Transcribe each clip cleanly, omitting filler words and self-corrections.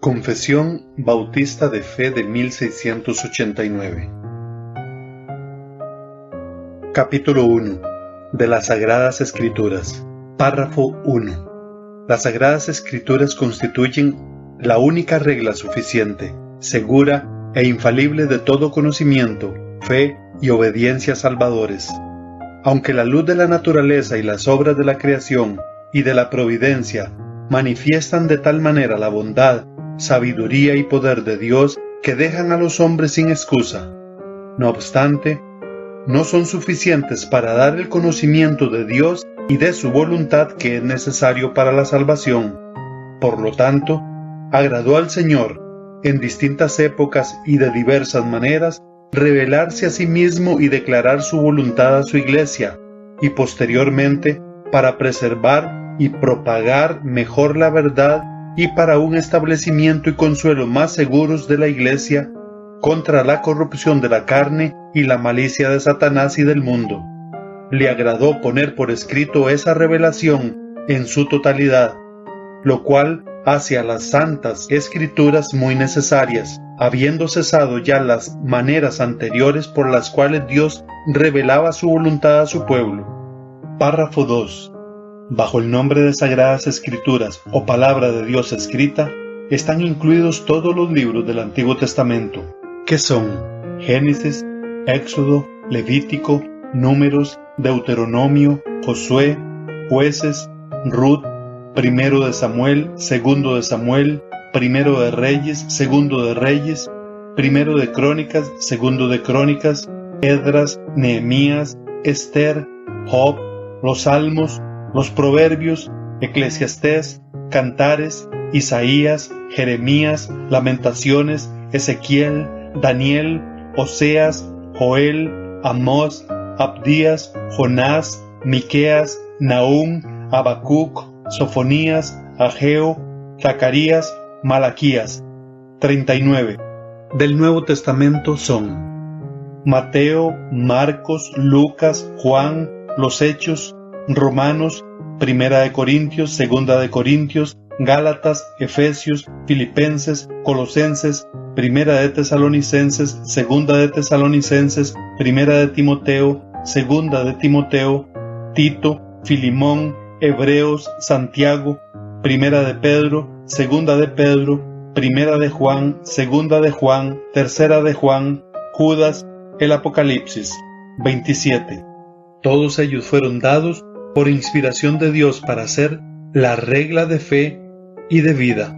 Confesión Bautista de Fe de 1689. Capítulo 1. De las Sagradas Escrituras. Párrafo 1. Las Sagradas Escrituras constituyen la única regla suficiente, segura e infalible de todo conocimiento, fe y obediencia salvadores. Aunque la luz de la naturaleza y las obras de la creación y de la providencia manifiestan de tal manera la bondad, sabiduría y poder de Dios que dejan a los hombres sin excusa, no obstante, no son suficientes para dar el conocimiento de Dios y de su voluntad que es necesario para la salvación. Por lo tanto, agradó al Señor, en distintas épocas y de diversas maneras, revelarse a sí mismo y declarar su voluntad a su Iglesia, y posteriormente, para preservar y propagar mejor la verdad y para un establecimiento y consuelo más seguros de la Iglesia contra la corrupción de la carne y la malicia de Satanás y del mundo. Le agradó poner por escrito esa revelación en su totalidad, lo cual hace a las santas escrituras muy necesarias, habiendo cesado ya las maneras anteriores por las cuales Dios revelaba su voluntad a su pueblo. Párrafo 2. Bajo el nombre de Sagradas Escrituras o Palabra de Dios escrita, están incluidos todos los libros del Antiguo Testamento, que son Génesis, Éxodo, Levítico, Números, Deuteronomio, Josué, Jueces, Ruth, Primero de Samuel, Segundo de Samuel, Primero de Reyes, Segundo de Reyes, Primero de Crónicas, Segundo de Crónicas, Esdras, Nehemías, Esther, Job, los Salmos, los Proverbios, Eclesiastés, Cantares, Isaías, Jeremías, Lamentaciones, Ezequiel, Daniel, Oseas, Joel, Amós, Abdías, Jonás, Miqueas, Nahum, Habacuc, Sofonías, Ageo, Zacarías, Malaquías. 39. Del Nuevo Testamento son Mateo, Marcos, Lucas, Juan, los Hechos, Romanos, Primera de Corintios, Segunda de Corintios, Gálatas, Efesios, Filipenses, Colosenses, Primera de Tesalonicenses, Segunda de Tesalonicenses, Primera de Timoteo, Segunda de Timoteo, Tito, Filimón, Hebreos, Santiago, Primera de Pedro, Segunda de Pedro, Primera de Juan, Segunda de Juan, Tercera de Juan, Judas, el Apocalipsis. 27. Todos ellos fueron dados por inspiración de Dios para ser la regla de fe y de vida.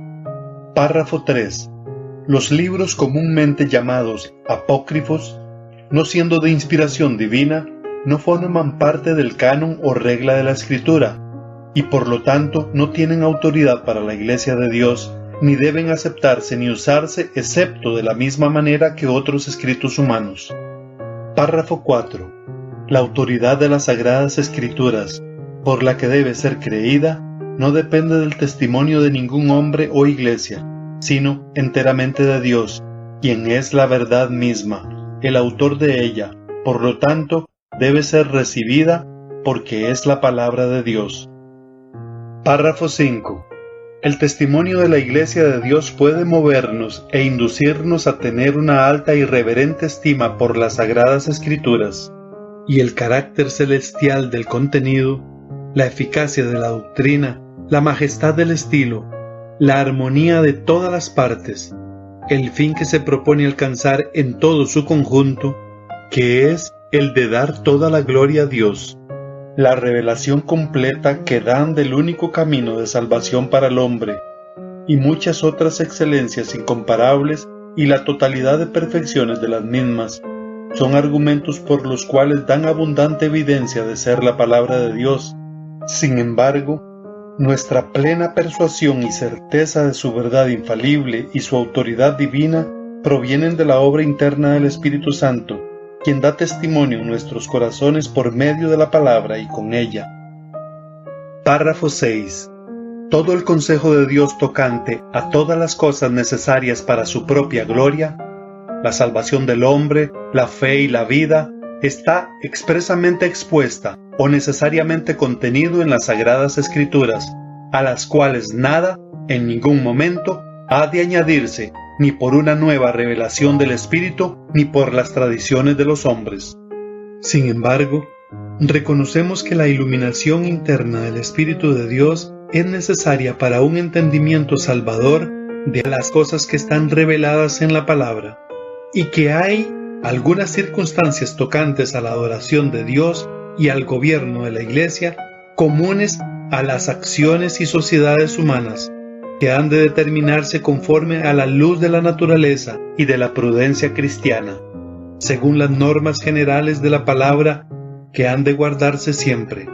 Párrafo 3. Los libros comúnmente llamados apócrifos, no siendo de inspiración divina, no forman parte del canon o regla de la Escritura, y por lo tanto no tienen autoridad para la Iglesia de Dios, ni deben aceptarse ni usarse excepto de la misma manera que otros escritos humanos. Párrafo 4. La autoridad de las Sagradas Escrituras, por la que debe ser creída, no depende del testimonio de ningún hombre o iglesia, sino enteramente de Dios, quien es la verdad misma, el autor de ella. Por lo tanto, debe ser recibida porque es la palabra de Dios. Párrafo 5. El testimonio de la Iglesia de Dios puede movernos e inducirnos a tener una alta y reverente estima por las Sagradas Escrituras, y el carácter celestial del contenido, la eficacia de la doctrina, la majestad del estilo, la armonía de todas las partes, el fin que se propone alcanzar en todo su conjunto, que es el de dar toda la gloria a Dios, la revelación completa que dan del único camino de salvación para el hombre, y muchas otras excelencias incomparables y la totalidad de perfecciones de las mismas, son argumentos por los cuales dan abundante evidencia de ser la palabra de Dios. Sin embargo, nuestra plena persuasión y certeza de su verdad infalible y su autoridad divina provienen de la obra interna del Espíritu Santo, quien da testimonio en nuestros corazones por medio de la palabra y con ella. Párrafo 6. Todo el consejo de Dios tocante a todas las cosas necesarias para su propia gloria, la salvación del hombre, la fe y la vida, está expresamente expuesta o necesariamente contenido en las Sagradas Escrituras, a las cuales nada, en ningún momento, ha de añadirse ni por una nueva revelación del Espíritu, ni por las tradiciones de los hombres. Sin embargo, reconocemos que la iluminación interna del Espíritu de Dios es necesaria para un entendimiento salvador de las cosas que están reveladas en la palabra, y que hay algunas circunstancias tocantes a la adoración de Dios y al gobierno de la Iglesia comunes a las acciones y sociedades humanas, que han de determinarse conforme a la luz de la naturaleza y de la prudencia cristiana, según las normas generales de la palabra que han de guardarse siempre.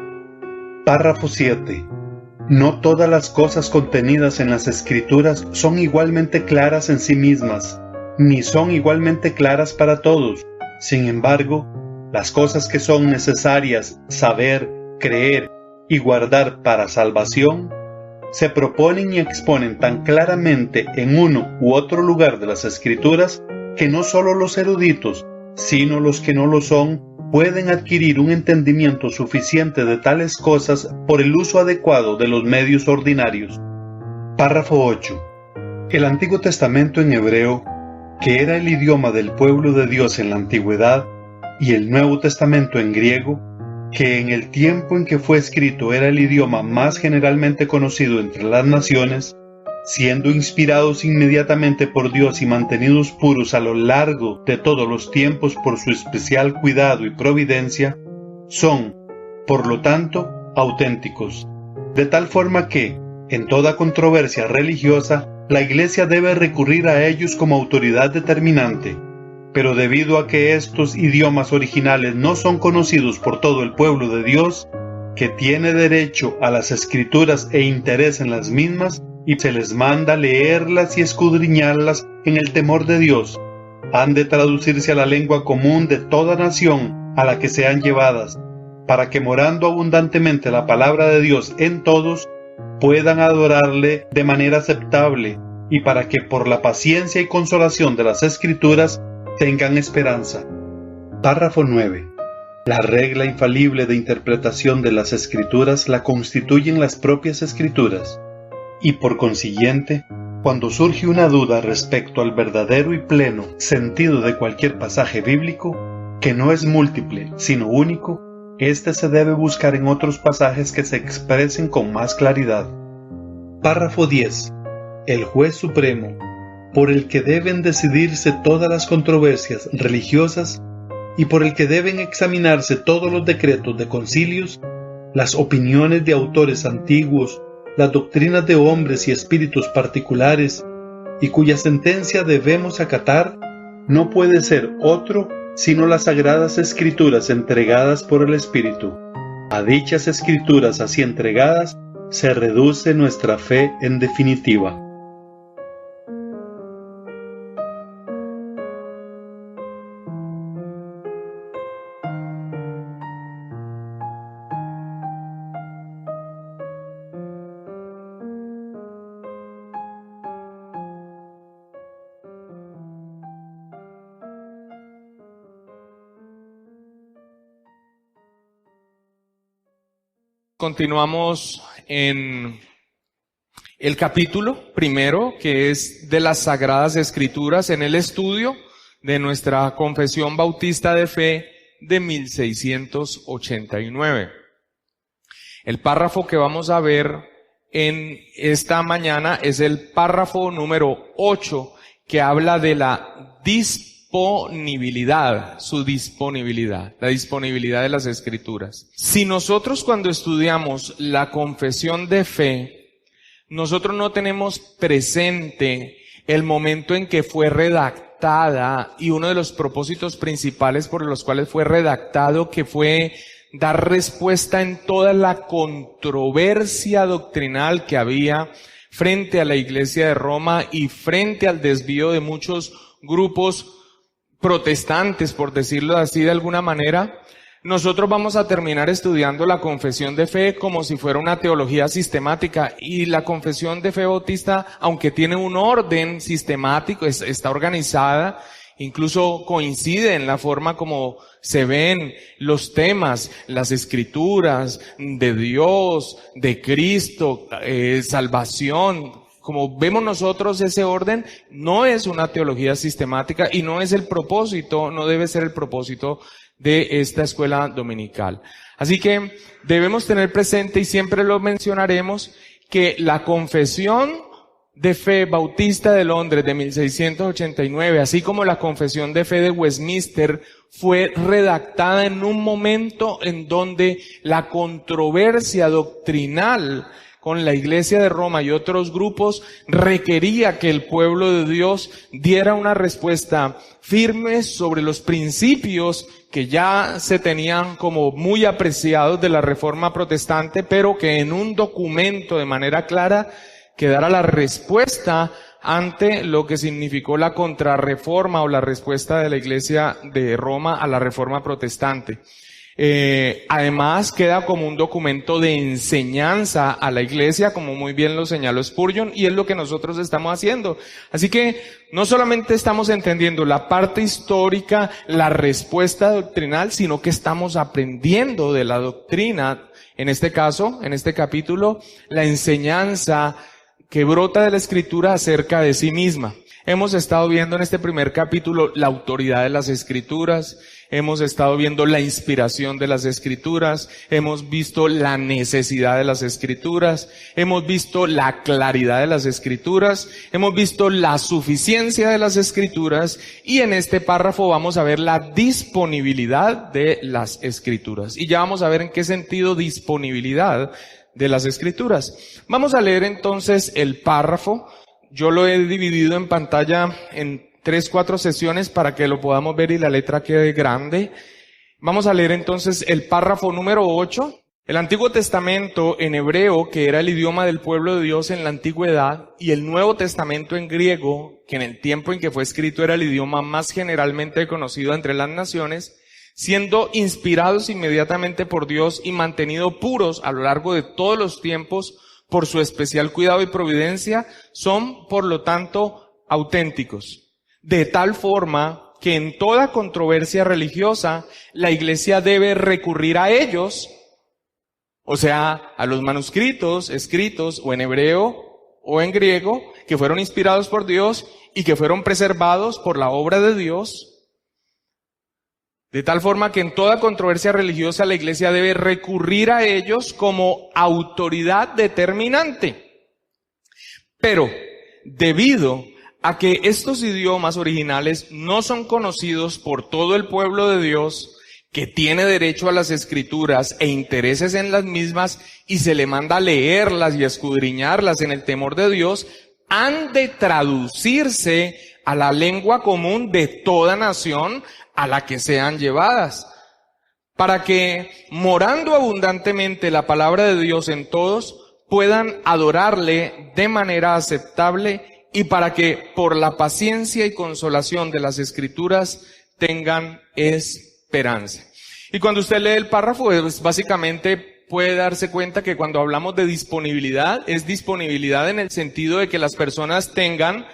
Párrafo 7. No todas las cosas contenidas en las Escrituras son igualmente claras en sí mismas, ni son igualmente claras para todos. Sin embargo, las cosas que son necesarias saber, creer y guardar para salvación, se proponen y exponen tan claramente en uno u otro lugar de las Escrituras que no solo los eruditos, sino los que no lo son, pueden adquirir un entendimiento suficiente de tales cosas por el uso adecuado de los medios ordinarios. Párrafo 8. El Antiguo Testamento en hebreo, que era el idioma del pueblo de Dios en la antigüedad, y el Nuevo Testamento en griego, que en el tiempo en que fue escrito era el idioma más generalmente conocido entre las naciones, siendo inspirados inmediatamente por Dios y mantenidos puros a lo largo de todos los tiempos por su especial cuidado y providencia, son, por lo tanto, auténticos, de tal forma que, en toda controversia religiosa, la Iglesia debe recurrir a ellos como autoridad determinante. Pero debido a que estos idiomas originales no son conocidos por todo el pueblo de Dios, que tiene derecho a las Escrituras e interés en las mismas, y se les manda leerlas y escudriñarlas en el temor de Dios, han de traducirse a la lengua común de toda nación a la que sean llevadas, para que morando abundantemente la palabra de Dios en todos, puedan adorarle de manera aceptable, y para que por la paciencia y consolación de las Escrituras tengan esperanza. Párrafo 9. La regla infalible de interpretación de las Escrituras la constituyen las propias Escrituras, y por consiguiente, cuando surge una duda respecto al verdadero y pleno sentido de cualquier pasaje bíblico, que no es múltiple, sino único, éste se debe buscar en otros pasajes que se expresen con más claridad. Párrafo 10. El juez supremo, por el que deben decidirse todas las controversias religiosas y por el que deben examinarse todos los decretos de concilios, las opiniones de autores antiguos, las doctrinas de hombres y espíritus particulares, y cuya sentencia debemos acatar, no puede ser otro sino las sagradas Escrituras entregadas por el Espíritu. A dichas Escrituras así entregadas se reduce nuestra fe en definitiva. Continuamos en el capítulo primero, que es de las Sagradas Escrituras, en el estudio de nuestra Confesión Bautista de Fe de 1689. El párrafo que vamos a ver en esta mañana es el párrafo número 8, que habla de la disponibilidad, la disponibilidad de las Escrituras. Si nosotros cuando estudiamos la confesión de fe, nosotros no tenemos presente el momento en que fue redactada y uno de los propósitos principales por los cuales fue redactado, que fue dar respuesta en toda la controversia doctrinal que había frente a la Iglesia de Roma y frente al desvío de muchos grupos protestantes, por decirlo así de alguna manera, nosotros vamos a terminar estudiando la confesión de fe como si fuera una teología sistemática. Y la confesión de fe bautista, aunque tiene un orden sistemático, está organizada, incluso coincide en la forma como se ven los temas, las Escrituras, de Dios, de Cristo, salvación, como vemos nosotros ese orden, no es una teología sistemática y no es el propósito, no debe ser el propósito de esta escuela dominical. Así que debemos tener presente, y siempre lo mencionaremos, que la Confesión de Fe Bautista de Londres de 1689, así como la Confesión de Fe de Westminster, fue redactada en un momento en donde la controversia doctrinal con la Iglesia de Roma y otros grupos requería que el pueblo de Dios diera una respuesta firme sobre los principios que ya se tenían como muy apreciados de la Reforma Protestante, pero que en un documento de manera clara quedara la respuesta ante lo que significó la contrarreforma o la respuesta de la Iglesia de Roma a la Reforma Protestante. Además queda como un documento de enseñanza a la Iglesia, como muy bien lo señaló Spurgeon, y es lo que nosotros estamos haciendo. Así que no solamente estamos entendiendo la parte histórica, la respuesta doctrinal, sino que estamos aprendiendo de la doctrina, en este caso, en este capítulo, la enseñanza que brota de la Escritura acerca de sí misma. Hemos estado viendo en este primer capítulo la autoridad de las Escrituras, hemos estado viendo la inspiración de las Escrituras, hemos visto la necesidad de las Escrituras, hemos visto la claridad de las Escrituras, hemos visto la suficiencia de las Escrituras, y en este párrafo vamos a ver la disponibilidad de las Escrituras. Y ya vamos a ver en qué sentido disponibilidad de las Escrituras. Vamos a leer entonces el párrafo. Yo lo he dividido en pantalla en 3-4 sesiones para que lo podamos ver y la letra quede grande. Vamos a leer entonces el párrafo número 8. El Antiguo Testamento en hebreo, que era el idioma del pueblo de Dios en la antigüedad, y el Nuevo Testamento en griego, que en el tiempo en que fue escrito era el idioma más generalmente conocido entre las naciones, siendo inspirados inmediatamente por Dios y mantenidos puros a lo largo de todos los tiempos por su especial cuidado y providencia, son, por lo tanto, auténticos. De tal forma que en toda controversia religiosa, la Iglesia debe recurrir a ellos, o sea, a los manuscritos escritos o en hebreo o en griego, que fueron inspirados por Dios y que fueron preservados por la obra de Dios. De tal forma que en toda controversia religiosa la Iglesia debe recurrir a ellos como autoridad determinante. Pero, debido a que estos idiomas originales no son conocidos por todo el pueblo de Dios, que tiene derecho a las Escrituras e intereses en las mismas, y se le manda a leerlas y escudriñarlas en el temor de Dios, han de traducirse a la lengua común de toda nación a la que sean llevadas, para que, morando abundantemente la palabra de Dios en todos, puedan adorarle de manera aceptable, y para que, por la paciencia y consolación de las Escrituras, tengan esperanza. Y cuando usted lee el párrafo, pues básicamente puede darse cuenta que cuando hablamos de disponibilidad, es disponibilidad en el sentido de que las personas tengan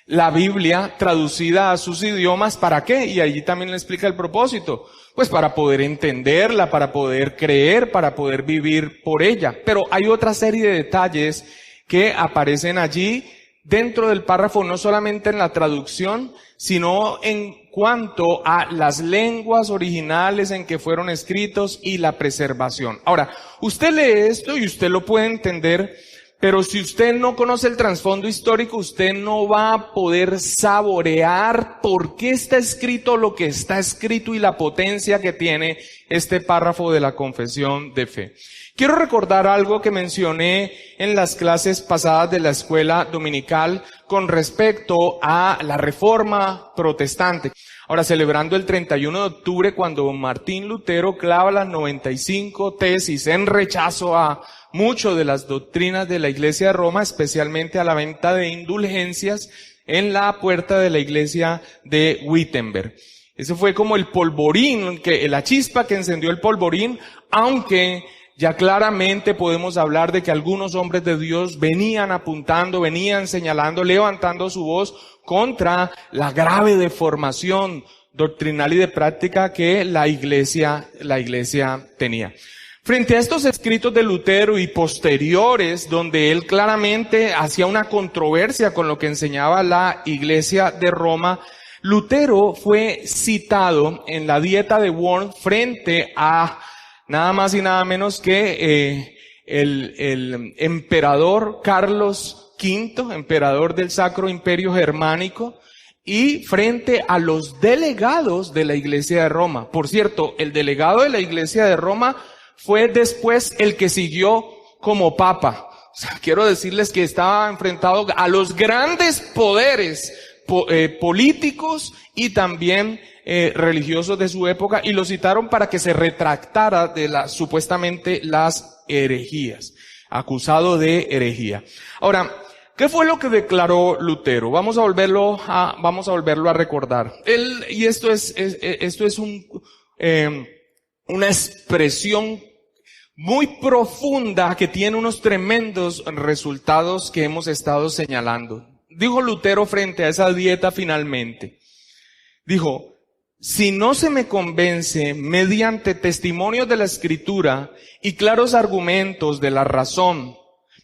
la Biblia traducida a sus idiomas. ¿Para qué? Y allí también le explica el propósito. Pues para poder entenderla, para poder creer, para poder vivir por ella. Pero hay otra serie de detalles que aparecen allí dentro del párrafo, no solamente en la traducción, sino en cuanto a las lenguas originales en que fueron escritos y la preservación. Ahora, usted lee esto y usted lo puede entender, pero si usted no conoce el trasfondo histórico, usted no va a poder saborear por qué está escrito lo que está escrito y la potencia que tiene este párrafo de la confesión de fe. Quiero recordar algo que mencioné en las clases pasadas de la escuela dominical con respecto a la Reforma Protestante. Ahora, celebrando el 31 de octubre, cuando Martín Lutero clava las 95 tesis en rechazo a mucho de las doctrinas de la Iglesia de Roma, especialmente a la venta de indulgencias en la puerta de la iglesia de Wittenberg. Ese fue como el polvorín, la chispa que encendió el polvorín, aunque ya claramente podemos hablar de que algunos hombres de Dios venían apuntando, venían señalando, levantando su voz contra la grave deformación doctrinal y de práctica que la iglesia tenía. Frente a estos escritos de Lutero y posteriores, donde él claramente hacía una controversia con lo que enseñaba la Iglesia de Roma, Lutero fue citado en la Dieta de Worms frente a nada más y nada menos que el emperador Carlos V, emperador del Sacro Imperio Germánico, y frente a los delegados de la Iglesia de Roma. Por cierto, el delegado de la Iglesia de Roma fue después el que siguió como papa. O sea, quiero decirles que estaba enfrentado a los grandes poderes políticos y también religiosos de su época, y lo citaron para que se retractara de supuestamente las herejías, acusado de herejía. Ahora, ¿qué fue lo que declaró Lutero? Vamos a volverlo a recordar. Esto es una expresión muy profunda que tiene unos tremendos resultados que hemos estado señalando. Dijo Lutero frente a esa dieta finalmente. Dijo: si no se me convence mediante testimonios de la Escritura y claros argumentos de la razón,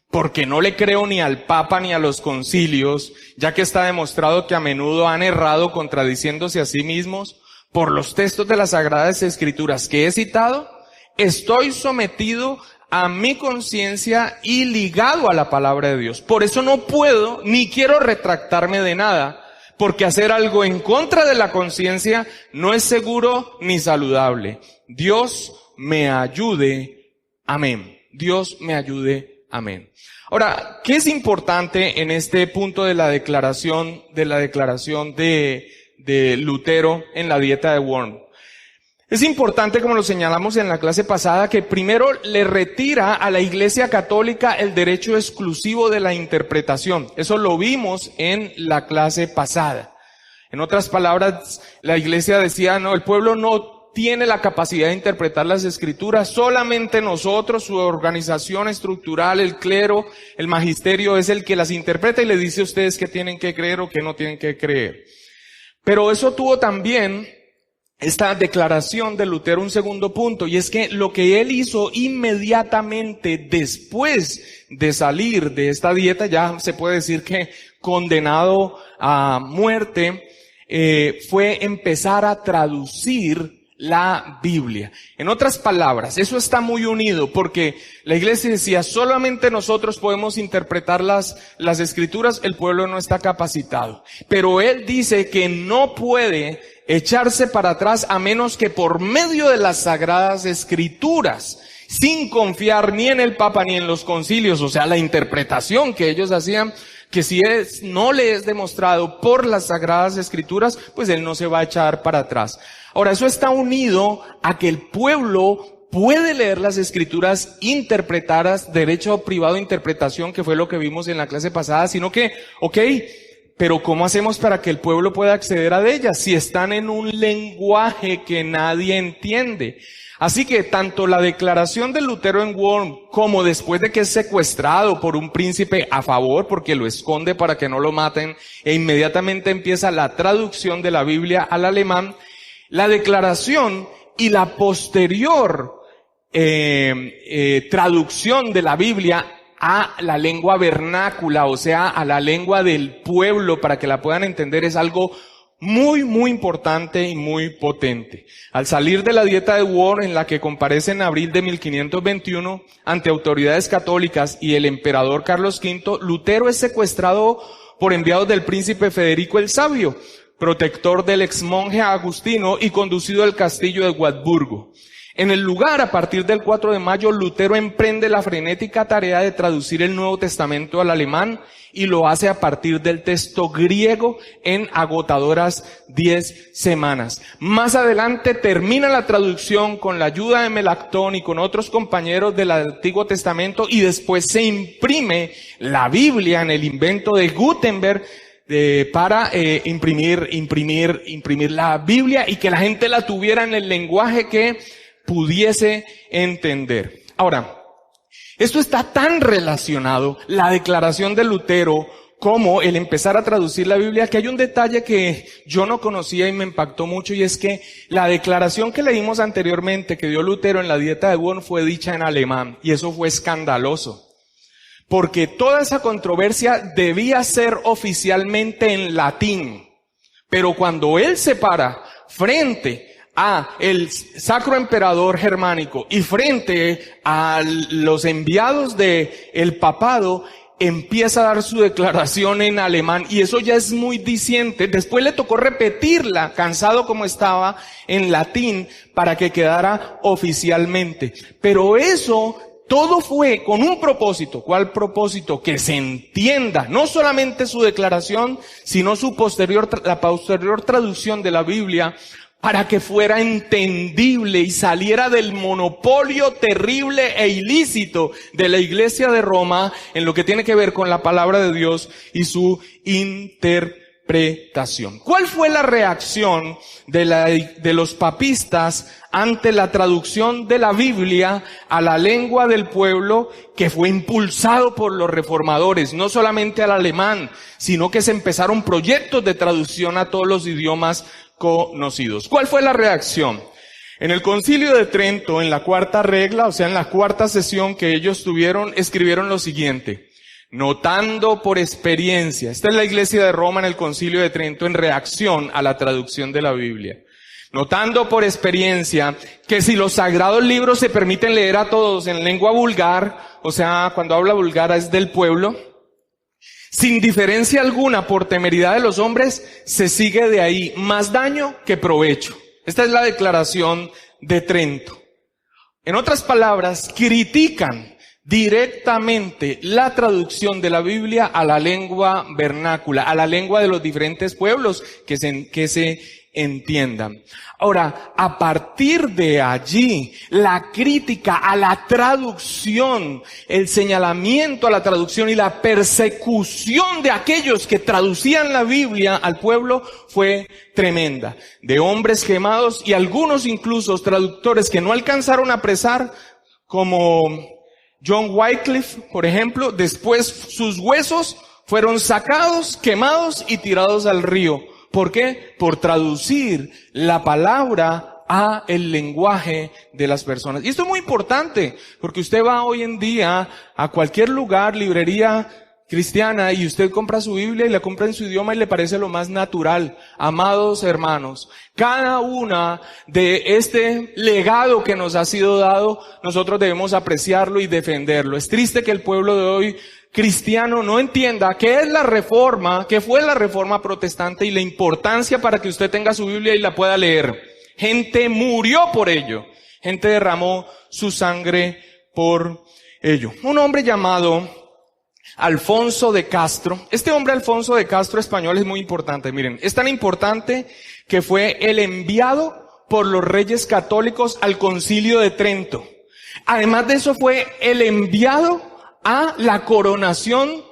porque no le creo ni al Papa ni a los concilios, ya que está demostrado que a menudo han errado contradiciéndose a sí mismos, por los textos de las Sagradas Escrituras que he citado, estoy sometido a mi conciencia y ligado a la palabra de Dios. Por eso no puedo ni quiero retractarme de nada, porque hacer algo en contra de la conciencia no es seguro ni saludable. Dios me ayude. Amén. Dios me ayude. Amén. Ahora, ¿qué es importante en este punto de la declaración de Lutero en la Dieta de Worms? Es importante, como lo señalamos en la clase pasada, que primero le retira a la Iglesia Católica el derecho exclusivo de la interpretación. Eso lo vimos en la clase pasada. En otras palabras, la Iglesia decía, no, el pueblo no tiene la capacidad de interpretar las Escrituras, solamente nosotros, su organización estructural, el clero, el magisterio es el que las interpreta y le dice a ustedes qué tienen que creer o qué no tienen que creer. Pero eso tuvo también esta declaración de Lutero un segundo punto, y es que lo que él hizo inmediatamente después de salir de esta dieta, ya se puede decir que condenado a muerte, fue empezar a traducir la Biblia. En otras palabras, eso está muy unido, porque la Iglesia decía, solamente nosotros podemos interpretar las Escrituras, el pueblo no está capacitado. Pero él dice que no puede echarse para atrás a menos que por medio de las Sagradas Escrituras, sin confiar ni en el Papa ni en los concilios, o sea, la interpretación que ellos hacían, que si no le es demostrado por las Sagradas Escrituras, pues él no se va a echar para atrás. Ahora, eso está unido a que el pueblo puede leer las Escrituras interpretadas, derecho privado de interpretación, que fue lo que vimos en la clase pasada, sino que, pero ¿cómo hacemos para que el pueblo pueda acceder a ellas si están en un lenguaje que nadie entiende? Así que tanto la declaración de Lutero en Worms, como después de que es secuestrado por un príncipe a favor, porque lo esconde para que no lo maten, e inmediatamente empieza la traducción de la Biblia al alemán, la declaración y la posterior traducción de la Biblia a la lengua vernácula, o sea, a la lengua del pueblo, para que la puedan entender, es algo muy, muy importante y muy potente. Al salir de la Dieta de Worms, en la que comparece en abril de 1521 ante autoridades católicas y el emperador Carlos V, Lutero es secuestrado por enviados del príncipe Federico el Sabio, protector del exmonje Agustino, y conducido al castillo de Wartburgo. En el lugar, a partir del 4 de mayo, Lutero emprende la frenética tarea de traducir el Nuevo Testamento al alemán, y lo hace a partir del texto griego en agotadoras 10 semanas. Más adelante termina la traducción con la ayuda de Melactón y con otros compañeros del Antiguo Testamento, y después se imprime la Biblia en el invento de Gutenberg, para imprimir la Biblia y que la gente la tuviera en el lenguaje que pudiese entender. Ahora, esto está tan relacionado, la declaración de Lutero, cómo el empezar a traducir la Biblia, que hay un detalle que yo no conocía y me impactó mucho, y es que la declaración que leímos anteriormente que dio Lutero en la Dieta de Bonn fue dicha en alemán, y eso fue escandaloso, porque toda esa controversia debía ser oficialmente en latín, pero cuando él se para frente a el Sacro Emperador Germánico y frente a los enviados del papado, empieza a dar su declaración en alemán, y eso ya es muy diciente. Después le tocó repetirla, cansado como estaba, en latín, para que quedara oficialmente. Pero eso todo fue con un propósito. ¿Cuál propósito? Que se entienda no solamente su declaración, sino la posterior traducción de la Biblia, para que fuera entendible y saliera del monopolio terrible e ilícito de la Iglesia de Roma en lo que tiene que ver con la palabra de Dios y su interpretación. ¿Cuál fue la reacción de los papistas ante la traducción de la Biblia a la lengua del pueblo, que fue impulsado por los reformadores, no solamente al alemán, sino que se empezaron proyectos de traducción a todos los idiomas conocidos? ¿Cuál fue la reacción? En el Concilio de Trento, en la cuarta regla, o sea, en la cuarta sesión que ellos tuvieron, escribieron lo siguiente: notando por experiencia. Esta es la Iglesia de Roma en el Concilio de Trento en reacción a la traducción de la Biblia. Notando por experiencia que si los sagrados libros se permiten leer a todos en lengua vulgar, o sea, cuando habla vulgar es del pueblo, sin diferencia alguna por temeridad de los hombres, se sigue de ahí más daño que provecho. Esta es la declaración de Trento. En otras palabras, critican directamente la traducción de la Biblia a la lengua vernácula, a la lengua de los diferentes pueblos que se entiendan. Ahora, a partir de allí, la crítica a la traducción, el señalamiento a la traducción y la persecución de aquellos que traducían la Biblia al pueblo fue tremenda. De hombres quemados y algunos incluso traductores que no alcanzaron a apresar, como John Wycliffe, por ejemplo, después sus huesos fueron sacados, quemados y tirados al río. ¿Por qué? Por traducir la palabra a el lenguaje de las personas. Y esto es muy importante, porque usted va hoy en día a cualquier lugar, librería cristiana, y usted compra su Biblia y la compra en su idioma y le parece lo más natural. Amados hermanos, cada una de este legado que nos ha sido dado, nosotros debemos apreciarlo y defenderlo. Es triste que el pueblo de hoy cristiano no entienda qué es la reforma, qué fue la reforma protestante y la importancia para que usted tenga su Biblia y la pueda leer. Gente murió por ello. Gente derramó su sangre por ello. Un hombre llamado Alfonso de Castro. Este hombre Alfonso de Castro español es muy importante. Miren, es tan importante que fue el enviado por los reyes católicos al Concilio de Trento. Además de eso, fue el enviado a la coronación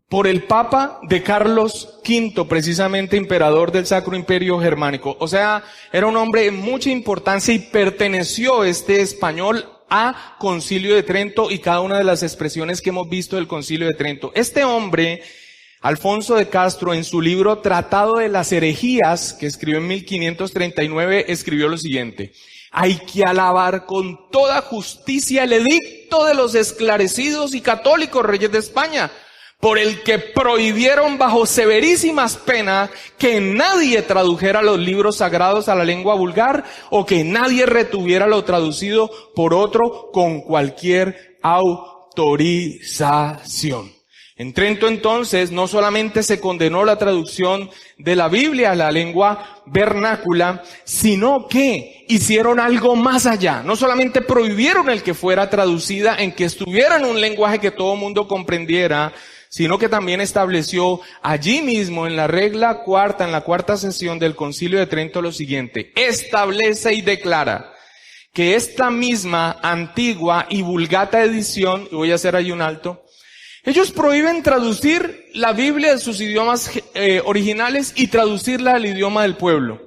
por el Papa de Carlos V, precisamente emperador del Sacro Imperio Germánico. O sea, era un hombre de mucha importancia y perteneció este español a Concilio de Trento y cada una de las expresiones que hemos visto del Concilio de Trento. Este hombre, Alfonso de Castro, en su libro Tratado de las Herejías, que escribió en 1539, escribió lo siguiente: hay que alabar con toda justicia el edicto de los esclarecidos y católicos reyes de España, por el que prohibieron bajo severísimas penas que nadie tradujera los libros sagrados a la lengua vulgar o que nadie retuviera lo traducido por otro con cualquier autorización. En Trento entonces no solamente se condenó la traducción de la Biblia a la lengua vernácula, sino que hicieron algo más allá. No solamente prohibieron el que fuera traducida, en que estuviera en un lenguaje que todo mundo comprendiera, sino que también estableció allí mismo en la regla cuarta, en la cuarta sesión del Concilio de Trento, lo siguiente: establece y declara que esta misma antigua y vulgata edición, y voy a hacer ahí un alto, ellos prohíben traducir la Biblia de sus idiomas originales y traducirla al idioma del pueblo.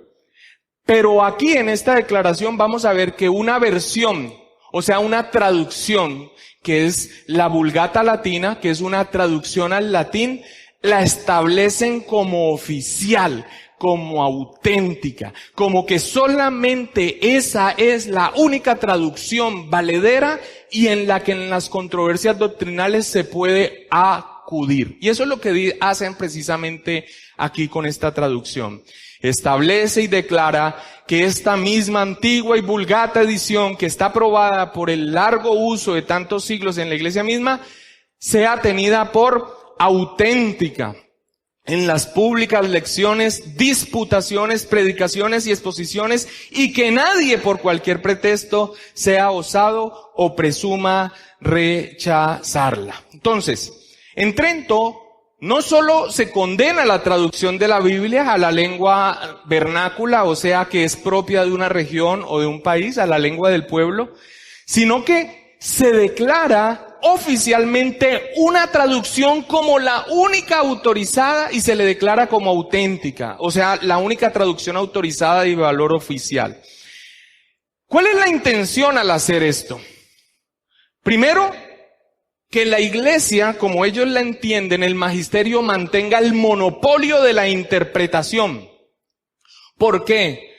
Pero aquí en esta declaración vamos a ver que una versión, o sea, una traducción, que es la Vulgata latina, que es una traducción al latín, la establecen como oficial, como auténtica, como que solamente esa es la única traducción valedera y en la que en las controversias doctrinales se puede acudir. Y eso es lo que hacen precisamente aquí con esta traducción. Establece y declara que esta misma antigua y vulgata edición, que está aprobada por el largo uso de tantos siglos en la iglesia misma, sea tenida por auténtica en las públicas lecciones, disputaciones, predicaciones y exposiciones, y que nadie por cualquier pretexto sea osado o presuma rechazarla. Entonces, en Trento no solo se condena la traducción de la Biblia a la lengua vernácula, o sea que es propia de una región o de un país, a la lengua del pueblo, sino que se declara oficialmente una traducción como la única autorizada y se le declara como auténtica, o sea, la única traducción autorizada y de valor oficial. ¿Cuál es la intención al hacer esto? Primero, que la iglesia, como ellos la entienden, el magisterio mantenga el monopolio de la interpretación. ¿Por qué?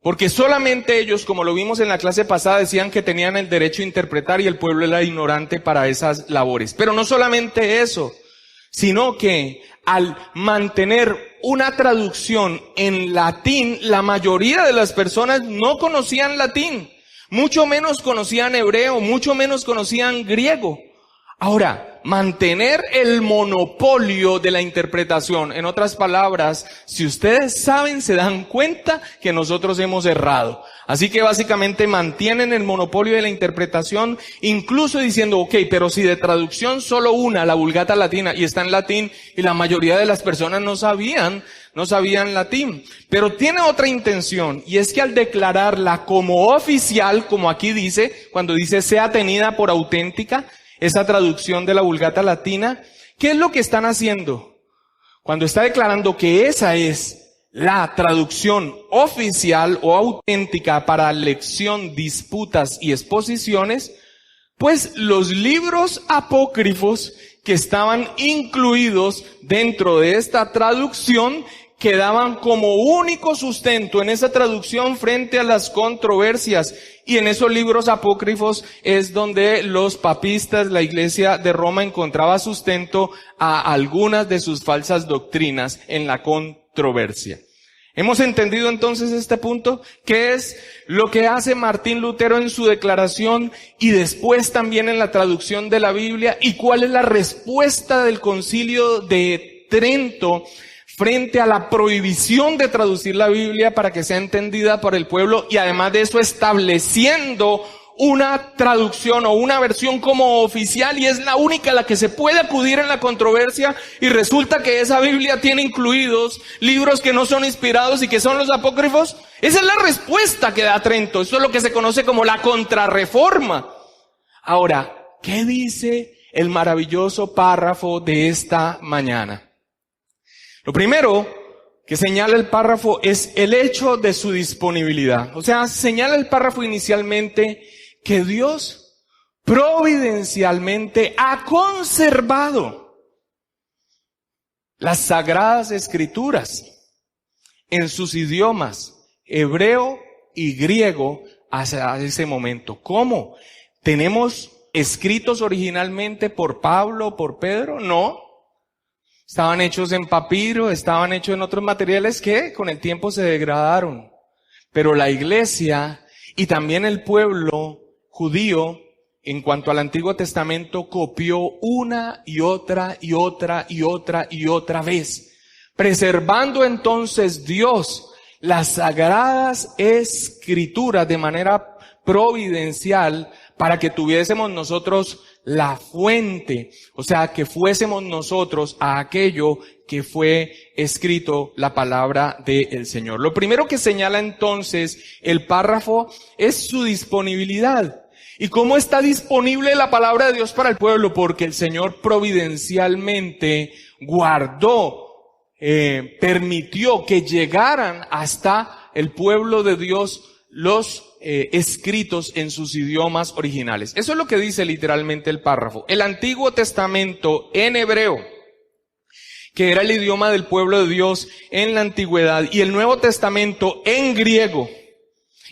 Porque solamente ellos, como lo vimos en la clase pasada, decían que tenían el derecho a interpretar y el pueblo era ignorante para esas labores. Pero no solamente eso, sino que al mantener una traducción en latín, la mayoría de las personas no conocían latín, mucho menos conocían hebreo, mucho menos conocían griego. Ahora, mantener el monopolio de la interpretación. En otras palabras, si ustedes saben, se dan cuenta que nosotros hemos errado. Así que básicamente mantienen el monopolio de la interpretación, incluso diciendo, ok, pero si de traducción solo una, la Vulgata Latina, y está en latín, y la mayoría de las personas no sabían latín. Pero tiene otra intención, y es que al declararla como oficial, como aquí dice, cuando dice sea tenida por auténtica, esa traducción de la Vulgata Latina, ¿qué es lo que están haciendo? Cuando está declarando que esa es la traducción oficial o auténtica para lección, disputas y exposiciones, pues los libros apócrifos que estaban incluidos dentro de esta traducción quedaban como único sustento en esa traducción frente a las controversias. Y en esos libros apócrifos es donde los papistas, la iglesia de Roma, encontraba sustento a algunas de sus falsas doctrinas en la controversia. ¿Hemos entendido entonces este punto? ¿Qué es lo que hace Martín Lutero en su declaración y después también en la traducción de la Biblia? ¿Y cuál es la respuesta del Concilio de Trento frente a la prohibición de traducir la Biblia para que sea entendida por el pueblo y además de eso estableciendo una traducción o una versión como oficial y es la única a la que se puede acudir en la controversia y resulta que esa Biblia tiene incluidos libros que no son inspirados y que son los apócrifos? Esa es la respuesta que da Trento. Eso es lo que se conoce como la contrarreforma. Ahora, ¿qué dice el maravilloso párrafo de esta mañana? Lo primero que señala el párrafo es el hecho de su disponibilidad. O sea, señala el párrafo inicialmente que Dios providencialmente ha conservado las sagradas escrituras en sus idiomas hebreo y griego hasta ese momento. ¿Cómo? ¿Tenemos escritos originalmente por Pablo, por Pedro? No. Estaban hechos en papiro, estaban hechos en otros materiales que con el tiempo se degradaron. Pero la iglesia y también el pueblo judío, en cuanto al Antiguo Testamento, copió una y otra y otra y otra y otra vez, preservando entonces Dios las sagradas escrituras de manera providencial para que tuviésemos nosotros la fuente, o sea, que fuésemos nosotros a aquello que fue escrito, la palabra del Señor. Lo primero que señala entonces el párrafo es su disponibilidad. ¿Y cómo está disponible la palabra de Dios para el pueblo? Porque el Señor providencialmente guardó, permitió que llegaran hasta el pueblo de Dios los escritos en sus idiomas originales. Eso es lo que dice literalmente el párrafo. El Antiguo Testamento en hebreo, que era el idioma del pueblo de Dios en la antigüedad, y el Nuevo Testamento en griego,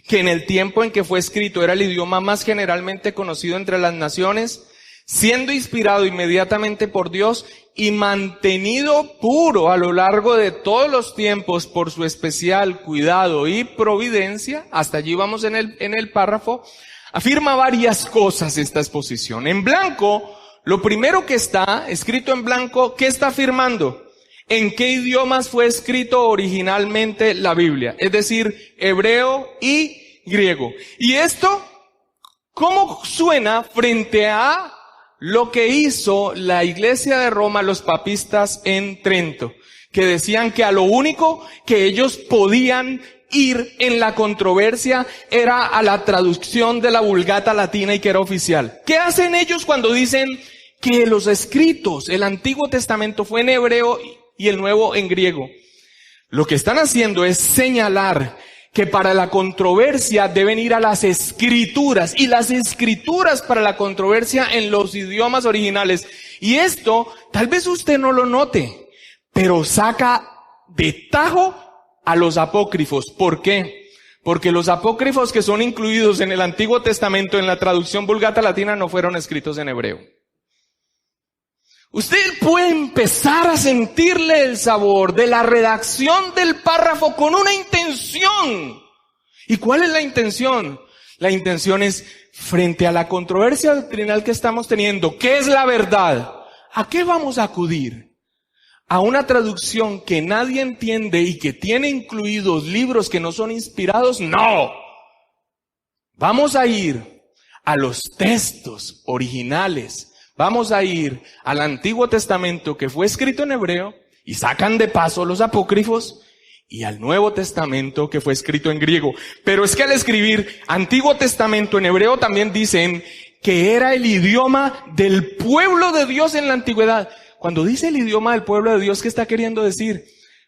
que en el tiempo en que fue escrito era el idioma más generalmente conocido entre las naciones, siendo inspirado inmediatamente por Dios y mantenido puro a lo largo de todos los tiempos por su especial cuidado y providencia, hasta allí vamos en el párrafo, afirma varias cosas esta exposición. En blanco, lo primero que está escrito en blanco, ¿qué está afirmando? ¿En qué idiomas fue escrito originalmente la Biblia? Es decir, hebreo y griego. Y esto, ¿cómo suena frente a lo que hizo la Iglesia de Roma, los papistas en Trento? Que decían que a lo único que ellos podían ir en la controversia era a la traducción de la Vulgata latina y que era oficial. ¿Qué hacen ellos cuando dicen que los escritos, el Antiguo Testamento fue en hebreo y el Nuevo en griego? Lo que están haciendo es señalar que para la controversia deben ir a las escrituras, y las escrituras para la controversia en los idiomas originales. Y esto, tal vez usted no lo note, pero saca de tajo a los apócrifos. ¿Por qué? Porque los apócrifos que son incluidos en el Antiguo Testamento en la traducción Vulgata latina no fueron escritos en hebreo. Usted puede empezar a sentirle el sabor de la redacción del párrafo con una intención. ¿Y cuál es la intención? La intención es, frente a la controversia doctrinal que estamos teniendo, ¿qué es la verdad? ¿A qué vamos a acudir? ¿A una traducción que nadie entiende y que tiene incluidos libros que no son inspirados? ¡No! Vamos a ir a los textos originales. Vamos a ir al Antiguo Testamento que fue escrito en hebreo y sacan de paso los apócrifos, y al Nuevo Testamento que fue escrito en griego. Pero es que al escribir Antiguo Testamento en hebreo también dicen que era el idioma del pueblo de Dios en la antigüedad. Cuando dice el idioma del pueblo de Dios, ¿qué está queriendo decir?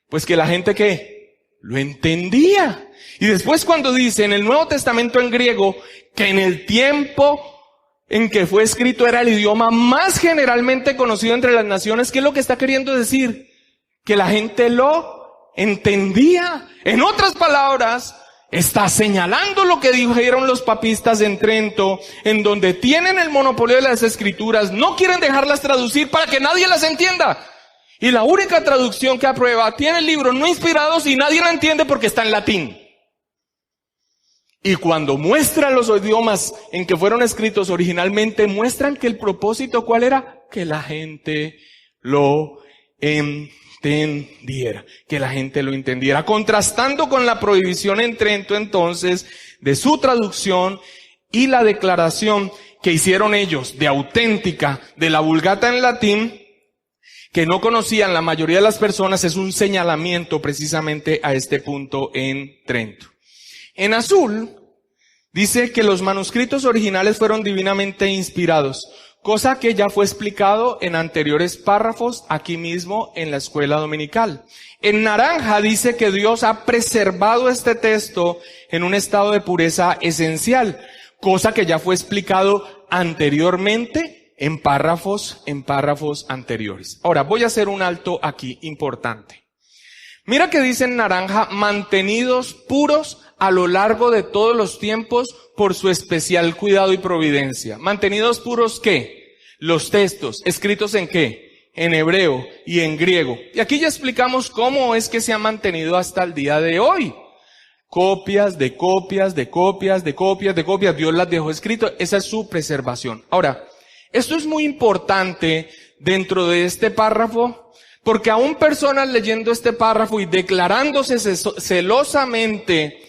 Pues que la gente ¿qué? Lo entendía. Y después cuando dice en el Nuevo Testamento en griego que en el tiempo en que fue escrito era el idioma más generalmente conocido entre las naciones, ¿qué es lo que está queriendo decir? Que la gente lo entendía. En otras palabras, está señalando lo que dijeron los papistas en Trento, en donde tienen el monopolio de las escrituras, no quieren dejarlas traducir para que nadie las entienda. Y la única traducción que aprueba tiene libros no inspirados y nadie la entiende porque está en latín. Y cuando muestran los idiomas en que fueron escritos originalmente, muestran que el propósito, ¿cuál era? Que la gente lo entendiera, que la gente lo entendiera. Contrastando con la prohibición en Trento, entonces, de su traducción y la declaración que hicieron ellos de auténtica de la Vulgata en latín, que no conocían la mayoría de las personas, es un señalamiento precisamente a este punto en Trento. En azul dice que los manuscritos originales fueron divinamente inspirados, cosa que ya fue explicado en anteriores párrafos aquí mismo en la escuela dominical. En naranja dice que Dios ha preservado este texto en un estado de pureza esencial, cosa que ya fue explicado anteriormente en párrafos anteriores. Ahora voy a hacer un alto aquí importante. Mira que dice en naranja, mantenidos puros a lo largo de todos los tiempos por su especial cuidado y providencia. ¿Mantenidos puros qué? Los textos, ¿escritos en qué? En hebreo y en griego. Y aquí ya explicamos cómo es que se ha mantenido hasta el día de hoy. Copias de copias, de copias, de copias, de copias. Dios las dejó escrito. Esa es su preservación. Ahora, esto es muy importante dentro de este párrafo, porque aún personas leyendo este párrafo y declarándose celosamente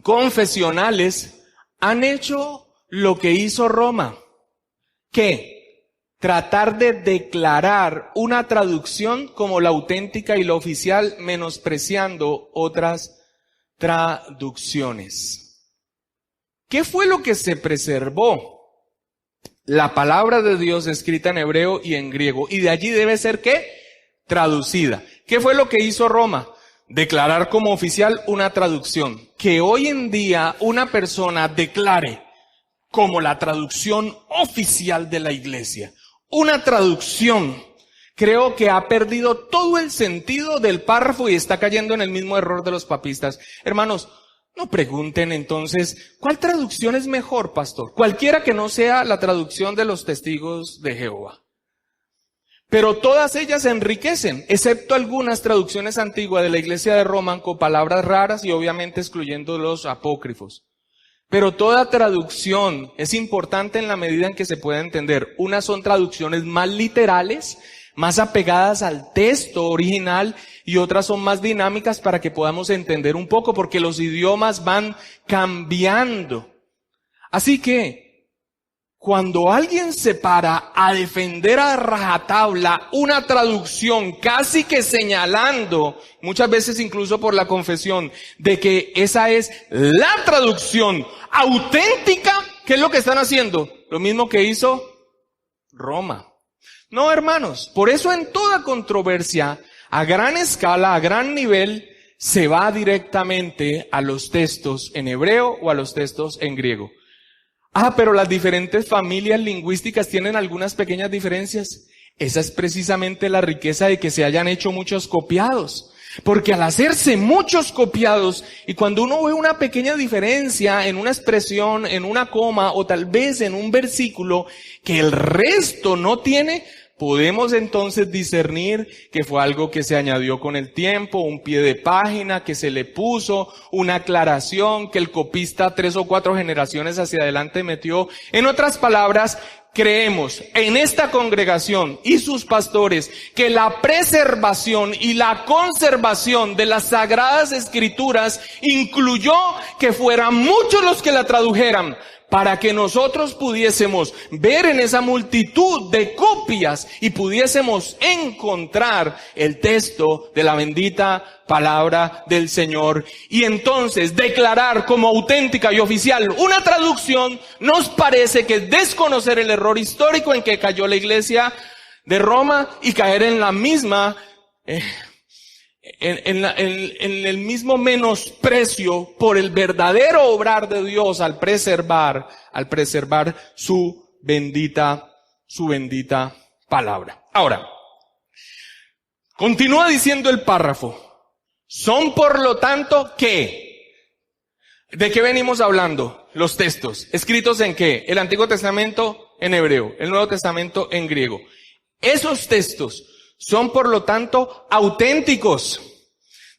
confesionales han hecho lo que hizo Roma. ¿Qué? Tratar de declarar una traducción como la auténtica y la oficial, menospreciando otras traducciones. ¿Qué fue lo que se preservó? La palabra de Dios escrita en hebreo y en griego. Y de allí debe ser ¿qué? Traducida. ¿Qué fue lo que hizo Roma? Declarar como oficial una traducción. Que hoy en día una persona declare como la traducción oficial de la iglesia. Una traducción Creo que ha perdido todo el sentido del párrafo y está cayendo en el mismo error de los papistas. Hermanos, no pregunten entonces, ¿cuál traducción es mejor, pastor? Cualquiera que no sea la traducción de los testigos de Jehová. Pero todas ellas enriquecen, excepto algunas traducciones antiguas de la Iglesia de Roma con palabras raras y obviamente excluyendo los apócrifos. Pero toda traducción es importante en la medida en que se pueda entender. Unas son traducciones más literales, más apegadas al texto original, y otras son más dinámicas para que podamos entender un poco, porque los idiomas van cambiando. Así que, cuando alguien se para a defender a rajatabla una traducción, casi que señalando, muchas veces incluso por la confesión, de que esa es la traducción auténtica, ¿qué es lo que están haciendo? Lo mismo que hizo Roma. No, hermanos, por eso en toda controversia, a gran escala, a gran nivel, se va directamente a los textos en hebreo o a los textos en griego. Pero las diferentes familias lingüísticas tienen algunas pequeñas diferencias. Esa es precisamente la riqueza de que se hayan hecho muchos copiados. Porque al hacerse muchos copiados, y cuando uno ve una pequeña diferencia en una expresión, en una coma, o tal vez en un versículo, que el resto no tiene, podemos entonces discernir que fue algo que se añadió con el tiempo, un pie de página que se le puso, una aclaración que el copista 3 o 4 generaciones hacia adelante metió. En otras palabras, creemos en esta congregación y sus pastores que la preservación y la conservación de las Sagradas Escrituras incluyó que fueran muchos los que la tradujeran, para que nosotros pudiésemos ver en esa multitud de copias y pudiésemos encontrar el texto de la bendita palabra del Señor, y entonces declarar como auténtica y oficial una traducción. Nos parece que es desconocer el error histórico en que cayó la Iglesia de Roma y caer en la misma en el mismo menosprecio por el verdadero obrar de Dios al preservar su bendita palabra. Ahora, continúa diciendo el párrafo. Son por lo tanto, ¿qué? ¿De qué venimos hablando? Los textos. ¿Escritos en qué? El Antiguo Testamento en hebreo, el Nuevo Testamento en griego. Esos textos son por lo tanto auténticos,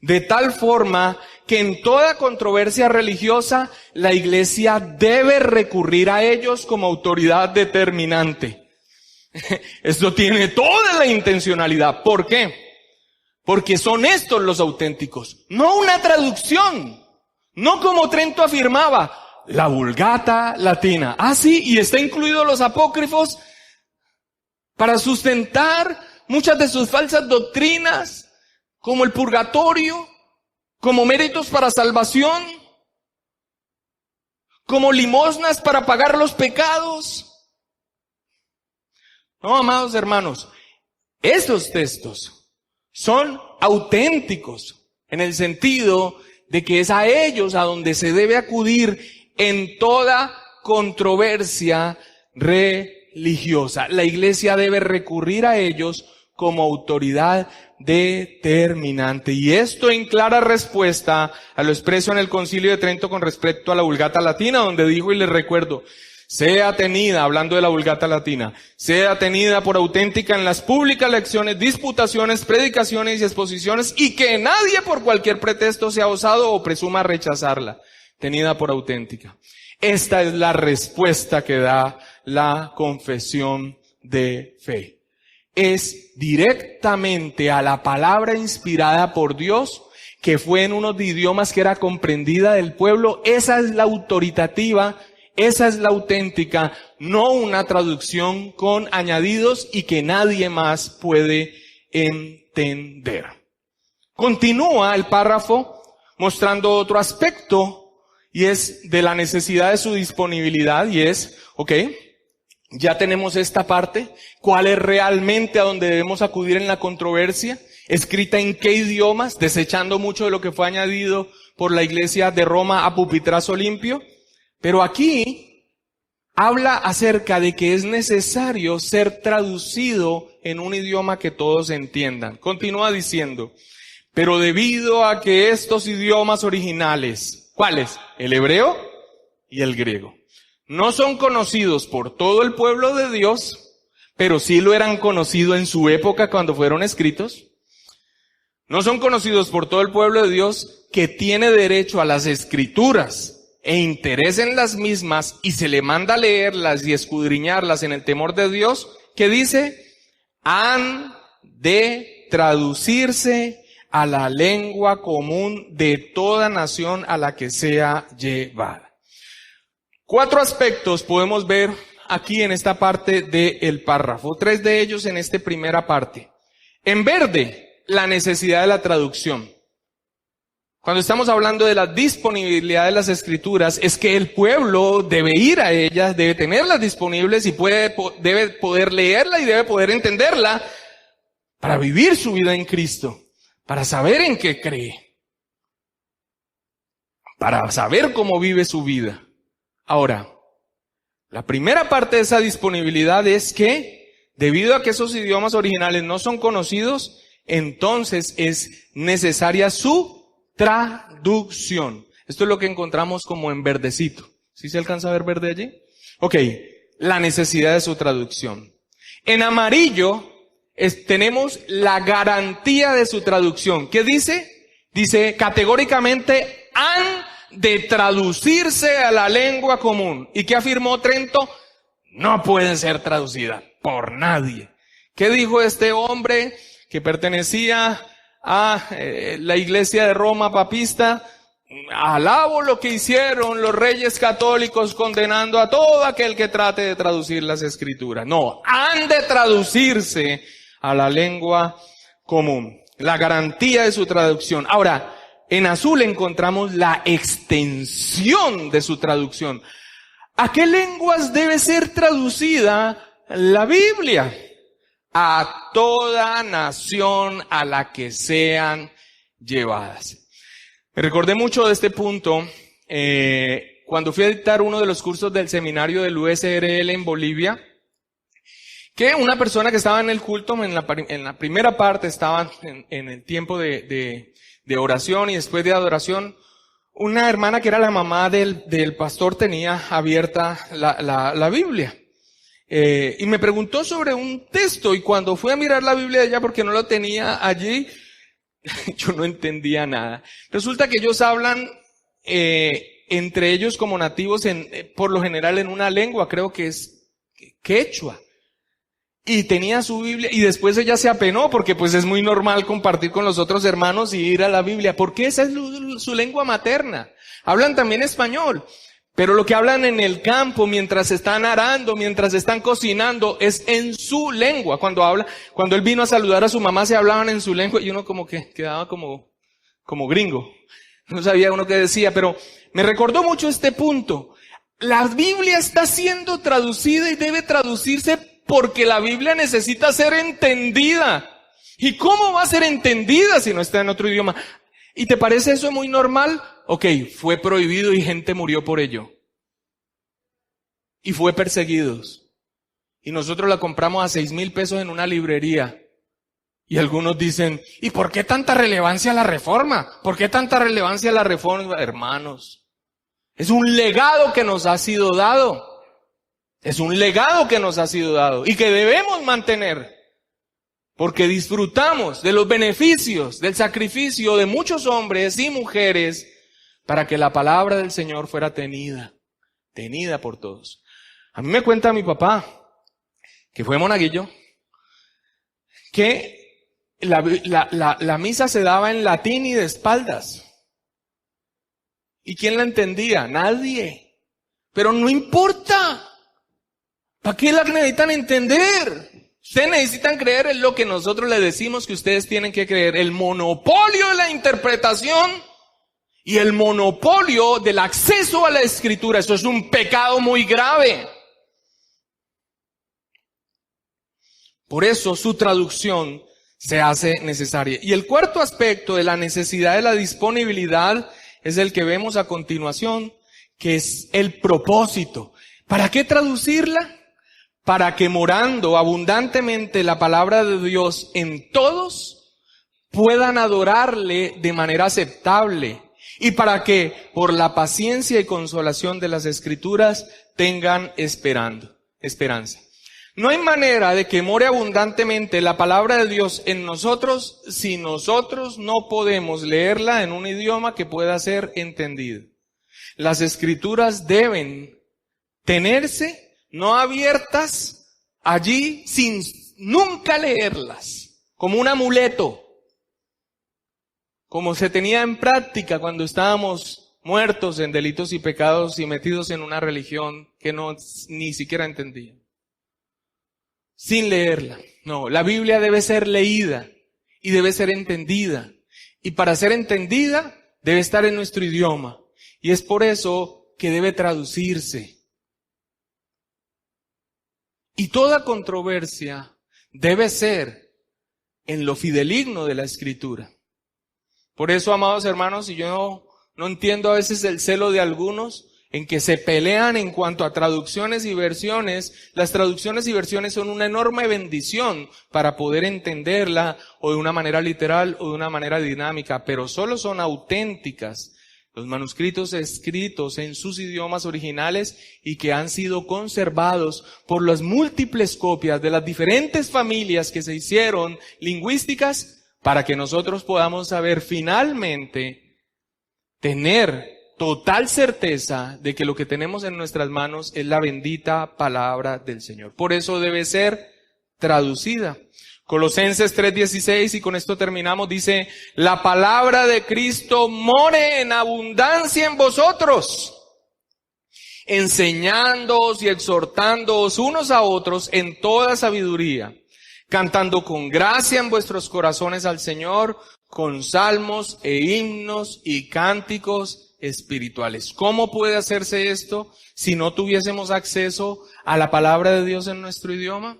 de tal forma que en toda controversia religiosa la Iglesia debe recurrir a ellos como autoridad determinante. Esto tiene toda la intencionalidad. ¿Por qué? Porque son estos los auténticos, no una traducción, no como Trento afirmaba, la Vulgata latina. Sí, y está incluido los apócrifos para sustentar muchas de sus falsas doctrinas, como el purgatorio, como méritos para salvación, como limosnas para pagar los pecados. No, amados hermanos, estos textos son auténticos en el sentido de que es a ellos a donde se debe acudir en toda controversia religiosa. La Iglesia debe recurrir a ellos como autoridad determinante. Y esto en clara respuesta a lo expreso en el Concilio de Trento con respecto a la Vulgata latina, donde dijo, y les recuerdo, sea tenida, hablando de la Vulgata latina, sea tenida por auténtica en las públicas lecciones, disputaciones, predicaciones y exposiciones, y que nadie por cualquier pretexto sea osado o presuma rechazarla, tenida por auténtica. Esta es la respuesta que da la confesión de fe. Es directamente a la palabra inspirada por Dios, que fue en unos idiomas que era comprendida del pueblo. Esa es la autoritativa, esa es la auténtica, no una traducción con añadidos y que nadie más puede entender. Continúa el párrafo mostrando otro aspecto, y es de la necesidad de su disponibilidad, y es, ya tenemos esta parte, ¿cuál es realmente a donde debemos acudir en la controversia? ¿Escrita en qué idiomas? Desechando mucho de lo que fue añadido por la Iglesia de Roma a pupitrazo limpio. Pero aquí habla acerca de que es necesario ser traducido en un idioma que todos entiendan. Continúa diciendo, pero debido a que estos idiomas originales, ¿cuáles? El hebreo y el griego, no son conocidos por todo el pueblo de Dios, pero sí lo eran conocido en su época cuando fueron escritos. No son conocidos por todo el pueblo de Dios que tiene derecho a las escrituras e interés en las mismas y se le manda leerlas y escudriñarlas en el temor de Dios, que dice, han de traducirse a la lengua común de toda nación a la que sea llevada. 4 aspectos podemos ver aquí en esta parte del párrafo, 3 de ellos en esta primera parte. En verde, la necesidad de la traducción. Cuando estamos hablando de la disponibilidad de las escrituras, es que el pueblo debe ir a ellas, debe tenerlas disponibles y debe poder leerla y debe poder entenderla para vivir su vida en Cristo, para saber en qué cree, para saber cómo vive su vida. Ahora, la primera parte de esa disponibilidad es que, debido a que esos idiomas originales no son conocidos, entonces es necesaria su traducción. Esto es lo que encontramos como en verdecito. ¿Sí se alcanza a ver verde allí? Ok, la necesidad de su traducción. En amarillo tenemos la garantía de su traducción. ¿Qué dice? Dice categóricamente, han de traducirse a la lengua común. ¿Y qué afirmó Trento? No pueden ser traducidas por nadie. ¿Qué dijo este hombre que pertenecía a la iglesia de Roma papista? Alabo lo que hicieron los reyes católicos condenando a todo aquel que trate de traducir las escrituras. No, han de traducirse a la lengua común. La garantía de su traducción. Ahora, en azul encontramos la extensión de su traducción. ¿A qué lenguas debe ser traducida la Biblia? A toda nación a la que sean llevadas. Me recordé mucho de este punto cuando fui a dictar uno de los cursos del seminario del USRL en Bolivia, que una persona que estaba en el culto, en la primera parte, estaba en el tiempo de oración y después de adoración, una hermana que era la mamá del pastor tenía abierta la Biblia. Y me preguntó sobre un texto, y cuando fui a mirar la Biblia de ella porque no lo tenía allí, yo no entendía nada. Resulta que ellos hablan entre ellos como nativos por lo general en una lengua, creo que es quechua. Y tenía su Biblia, y después ella se apenó porque pues es muy normal compartir con los otros hermanos y ir a la Biblia, porque esa es su lengua materna. Hablan también español, pero lo que hablan en el campo, mientras están arando, mientras están cocinando, es en su lengua. Cuando él vino a saludar a su mamá, se hablaban en su lengua y uno como que quedaba como gringo. No sabía uno qué decía, pero me recordó mucho este punto. La Biblia está siendo traducida y debe traducirse porque la Biblia necesita ser entendida. ¿Y cómo va a ser entendida si no está en otro idioma? ¿Y te parece eso muy normal? Ok, fue prohibido y gente murió por ello. Y fue perseguidos. Y nosotros la compramos a 6,000 pesos en una librería. Y algunos dicen, ¿y por qué tanta relevancia a la reforma? ¿Por qué tanta relevancia a la reforma? Hermanos, es un legado que nos ha sido dado. Es un legado que nos ha sido dado y que debemos mantener. Porque disfrutamos de los beneficios, del sacrificio de muchos hombres y mujeres para que la palabra del Señor fuera tenida por todos. A mí me cuenta mi papá, que fue monaguillo, que la misa se daba en latín y de espaldas. ¿Y quién la entendía? Nadie. Pero no importa. ¿Para qué la necesitan entender? Ustedes necesitan creer en lo que nosotros les decimos que ustedes tienen que creer. El monopolio de la interpretación y el monopolio del acceso a la escritura. Eso es un pecado muy grave. Por eso su traducción se hace necesaria. Y el cuarto aspecto de la necesidad de la disponibilidad es el que vemos a continuación, que es el propósito. ¿Para qué traducirla? Para que morando abundantemente la palabra de Dios en todos, puedan adorarle de manera aceptable. Y para que, por la paciencia y consolación de las Escrituras, tengan esperanza. No hay manera de que more abundantemente la palabra de Dios en nosotros si nosotros no podemos leerla en un idioma que pueda ser entendido. Las Escrituras deben tenerse, no abiertas allí sin nunca leerlas, como un amuleto, como se tenía en práctica cuando estábamos muertos en delitos y pecados y metidos en una religión que ni siquiera entendían. Sin leerla. No, la Biblia debe ser leída y debe ser entendida. Y para ser entendida debe estar en nuestro idioma. Y es por eso que debe traducirse. Y toda controversia debe ser en lo fideligno de la Escritura. Por eso, amados hermanos, y yo no entiendo a veces el celo de algunos en que se pelean en cuanto a traducciones y versiones. Las traducciones y versiones son una enorme bendición para poder entenderla o de una manera literal o de una manera dinámica, pero solo son auténticas los manuscritos escritos en sus idiomas originales y que han sido conservados por las múltiples copias de las diferentes familias que se hicieron lingüísticas para que nosotros podamos saber finalmente tener total certeza de que lo que tenemos en nuestras manos es la bendita palabra del Señor. Por eso debe ser traducida. Colosenses 3:16, y con esto terminamos, dice: la palabra de Cristo more en abundancia en vosotros, enseñándoos y exhortándoos unos a otros en toda sabiduría, cantando con gracia en vuestros corazones al Señor, con salmos e himnos y cánticos espirituales. ¿Cómo puede hacerse esto si no tuviésemos acceso a la palabra de Dios en nuestro idioma?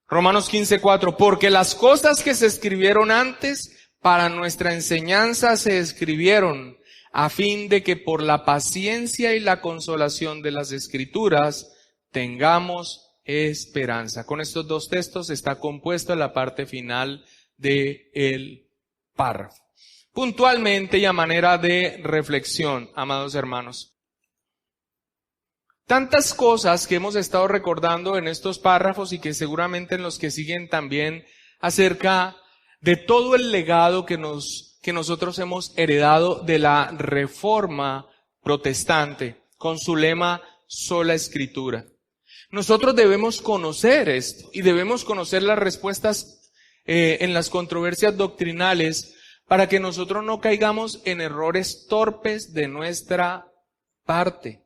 Romanos 15:4, porque las cosas que se escribieron antes para nuestra enseñanza se escribieron a fin de que por la paciencia y la consolación de las Escrituras tengamos esperanza. Con estos dos textos está compuesta la parte final del párrafo. Puntualmente y a manera de reflexión, amados hermanos. Tantas cosas que hemos estado recordando en estos párrafos y que seguramente en los que siguen también acerca de todo el legado que nosotros hemos heredado de la Reforma protestante con su lema sola Escritura. Nosotros debemos conocer esto y debemos conocer las respuestas en las controversias doctrinales para que nosotros no caigamos en errores torpes de nuestra parte.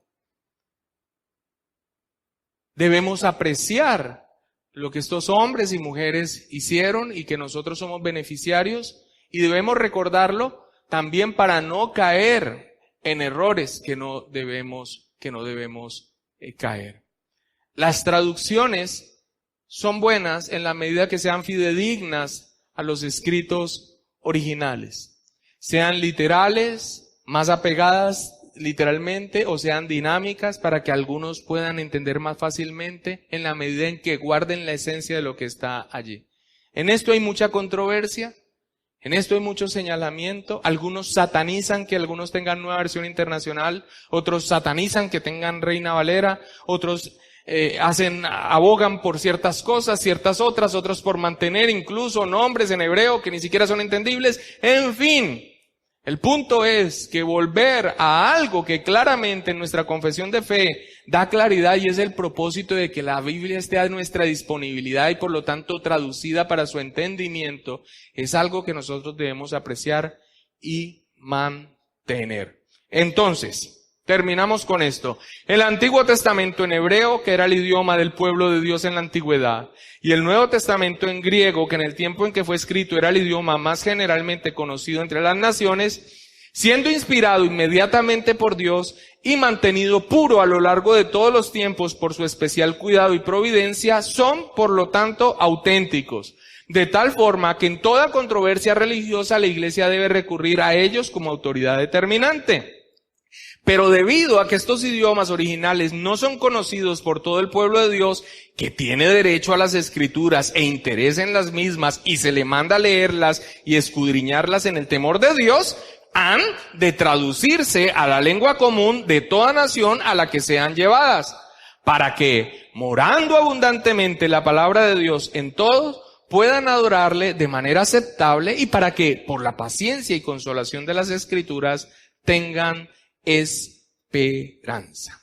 Debemos apreciar lo que estos hombres y mujeres hicieron y que nosotros somos beneficiarios, y debemos recordarlo también para no caer en errores que no debemos caer. Las traducciones son buenas en la medida que sean fidedignas a los escritos originales, sean literales, más apegadas literalmente, o sean dinámicas para que algunos puedan entender más fácilmente en la medida en que guarden la esencia de lo que está allí. En esto hay mucha controversia, en esto hay mucho señalamiento. Algunos satanizan que algunos tengan Nueva Versión Internacional, otros satanizan que tengan Reina Valera, otros abogan por ciertas cosas, ciertas otros por mantener incluso nombres en hebreo que ni siquiera son entendibles. En fin, el punto es que volver a algo que claramente en nuestra confesión de fe da claridad, y es el propósito de que la Biblia esté a nuestra disponibilidad y por lo tanto traducida para su entendimiento, es algo que nosotros debemos apreciar y mantener. Entonces, terminamos con esto. El Antiguo Testamento en hebreo, que era el idioma del pueblo de Dios en la antigüedad, y el Nuevo Testamento en griego, que en el tiempo en que fue escrito era el idioma más generalmente conocido entre las naciones, siendo inspirado inmediatamente por Dios y mantenido puro a lo largo de todos los tiempos por su especial cuidado y providencia, son, por lo tanto, auténticos. De tal forma que en toda controversia religiosa la Iglesia debe recurrir a ellos como autoridad determinante. Pero debido a que estos idiomas originales no son conocidos por todo el pueblo de Dios, que tiene derecho a las escrituras e interés en las mismas y se le manda a leerlas y escudriñarlas en el temor de Dios, han de traducirse a la lengua común de toda nación a la que sean llevadas, para que, morando abundantemente la palabra de Dios en todos, puedan adorarle de manera aceptable y para que, por la paciencia y consolación de las Escrituras, tengan esperanza.